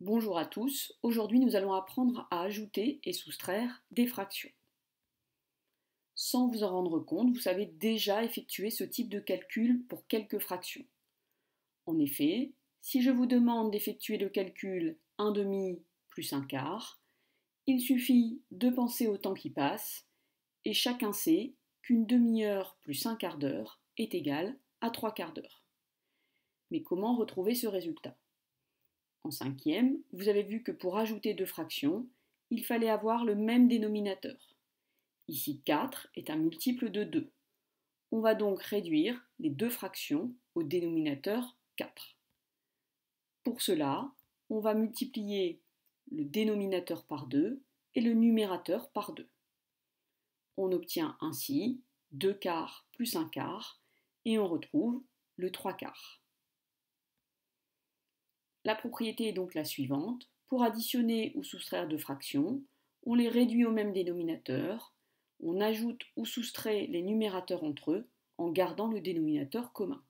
Bonjour à tous, aujourd'hui nous allons apprendre à ajouter et soustraire des fractions. Sans vous en rendre compte, vous savez déjà effectuer ce type de calcul pour quelques fractions. En effet, si je vous demande d'effectuer le calcul 1 demi plus 1 quart, il suffit de penser au temps qui passe, et chacun sait qu'une demi-heure plus un quart d'heure est égal à 3 quarts d'heure. Mais comment retrouver ce résultat ? En cinquième, vous avez vu que pour ajouter deux fractions, il fallait avoir le même dénominateur. Ici 4 est un multiple de 2. On va donc réduire les deux fractions au dénominateur 4. Pour cela, on va multiplier le dénominateur par 2 et le numérateur par 2. On obtient ainsi 2 quarts plus 1 quart et on retrouve le 3 quarts. La propriété est donc la suivante. Pour additionner ou soustraire deux fractions, on les réduit au même dénominateur, on ajoute ou soustrait les numérateurs entre eux en gardant le dénominateur commun.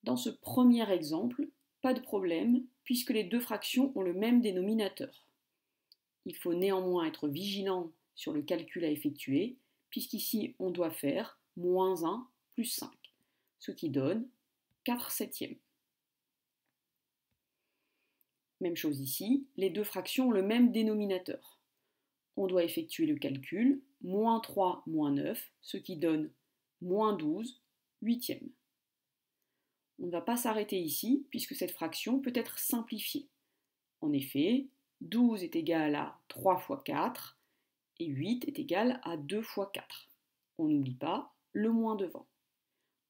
Dans ce premier exemple, pas de problème puisque les deux fractions ont le même dénominateur. Il faut néanmoins être vigilant sur le calcul à effectuer puisqu'ici on doit faire moins 1 plus 5, ce qui donne 4 septièmes. Même chose ici, les deux fractions ont le même dénominateur. On doit effectuer le calcul, moins 3 moins 9, ce qui donne moins 12 huitièmes. On ne va pas s'arrêter ici, puisque cette fraction peut être simplifiée. En effet, 12 est égal à 3 fois 4, et 8 est égal à 2 fois 4. On n'oublie pas le moins devant.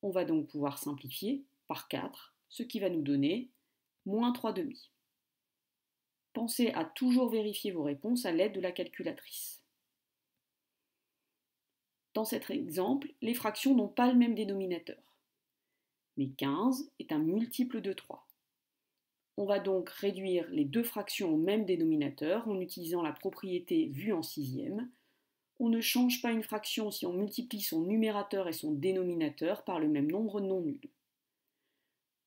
On va donc pouvoir simplifier par 4, ce qui va nous donner moins 3 demi. Pensez à toujours vérifier vos réponses à l'aide de la calculatrice. Dans cet exemple, les fractions n'ont pas le même dénominateur. Mais 15 est un multiple de 3. On va donc réduire les deux fractions au même dénominateur en utilisant la propriété vue en sixième. On ne change pas une fraction si on multiplie son numérateur et son dénominateur par le même nombre non nul.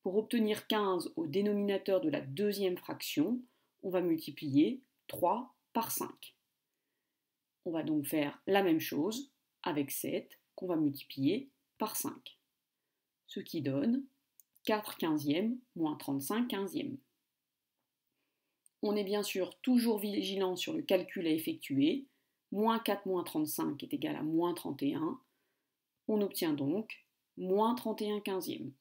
Pour obtenir 15 au dénominateur de la deuxième fraction, on va multiplier 3 par 5. On va donc faire la même chose avec 7 qu'on va multiplier par 5. Ce qui donne 4 quinzièmes moins 35 quinzièmes. On est bien sûr toujours vigilant sur le calcul à effectuer. Moins 4 moins 35 est égal à moins 31. On obtient donc moins 31 quinzièmes.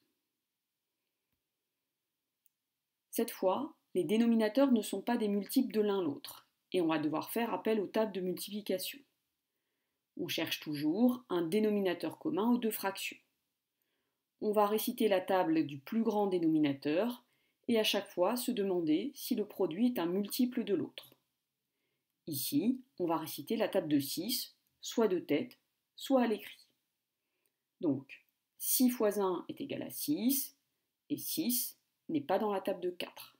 Cette fois, les dénominateurs ne sont pas des multiples de l'un l'autre, et on va devoir faire appel aux tables de multiplication. On cherche toujours un dénominateur commun aux deux fractions. On va réciter la table du plus grand dénominateur, et à chaque fois se demander si le produit est un multiple de l'autre. Ici, on va réciter la table de 6, soit de tête, soit à l'écrit. Donc, 6 fois 1 est égal à 6, et 6 n'est pas dans la table de 4.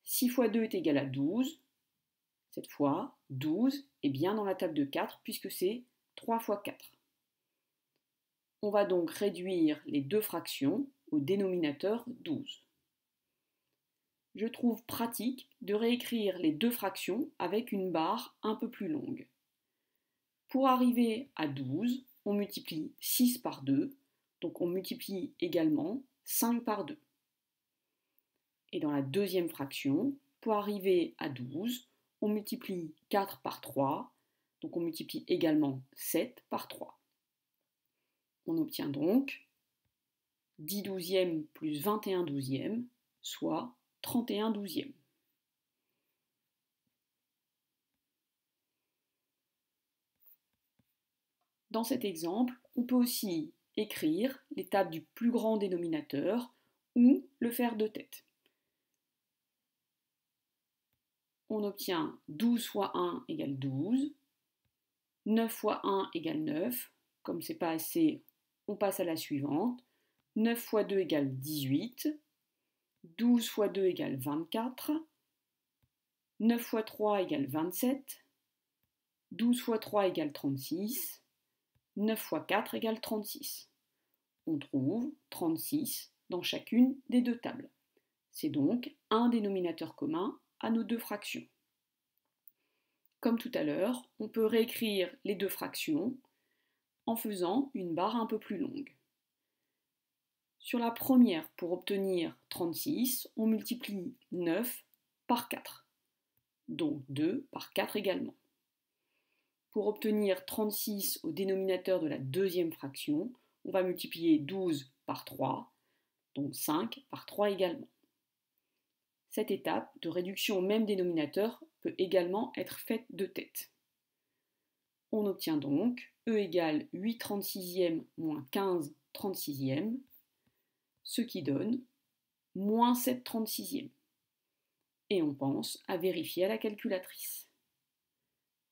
6 fois 2 est égal à 12. Cette fois, 12 est bien dans la table de 4 puisque c'est 3 fois 4. On va donc réduire les deux fractions au dénominateur 12. Je trouve pratique de réécrire les deux fractions avec une barre un peu plus longue. Pour arriver à 12, on multiplie 6 par 2, donc on multiplie également 5 par 2. Et dans la deuxième fraction, pour arriver à 12, on multiplie 4 par 3, donc on multiplie également 7 par 3. On obtient donc 10 douzièmes plus 21 douzièmes, soit 31 douzièmes. Dans cet exemple, on peut aussi écrire les tables du plus grand dénominateur ou le faire de tête. On obtient 12 fois 1 égale 12, 9 fois 1 égale 9, comme c'est pas assez, on passe à la suivante, 9 fois 2 égale 18, 12 fois 2 égale 24, 9 fois 3 égale 27, 12 fois 3 égale 36, 9 fois 4 égale 36. On trouve 36 dans chacune des deux tables. C'est donc un dénominateur commun à nos deux fractions. Comme tout à l'heure, on peut réécrire les deux fractions en faisant une barre un peu plus longue. Sur la première, pour obtenir 36, on multiplie 9 par 4, donc 2 par 4 également. Pour obtenir 36 au dénominateur de la deuxième fraction, on va multiplier 12 par 3, donc 5 par 3 également. Cette étape de réduction au même dénominateur peut également être faite de tête. On obtient donc E égale 8 36e moins 15 36e, ce qui donne moins 7 36e. Et on pense à vérifier à la calculatrice.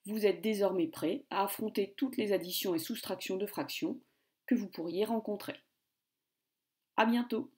Vous êtes désormais prêt à affronter toutes les additions et soustractions de fractions que vous pourriez rencontrer. À bientôt!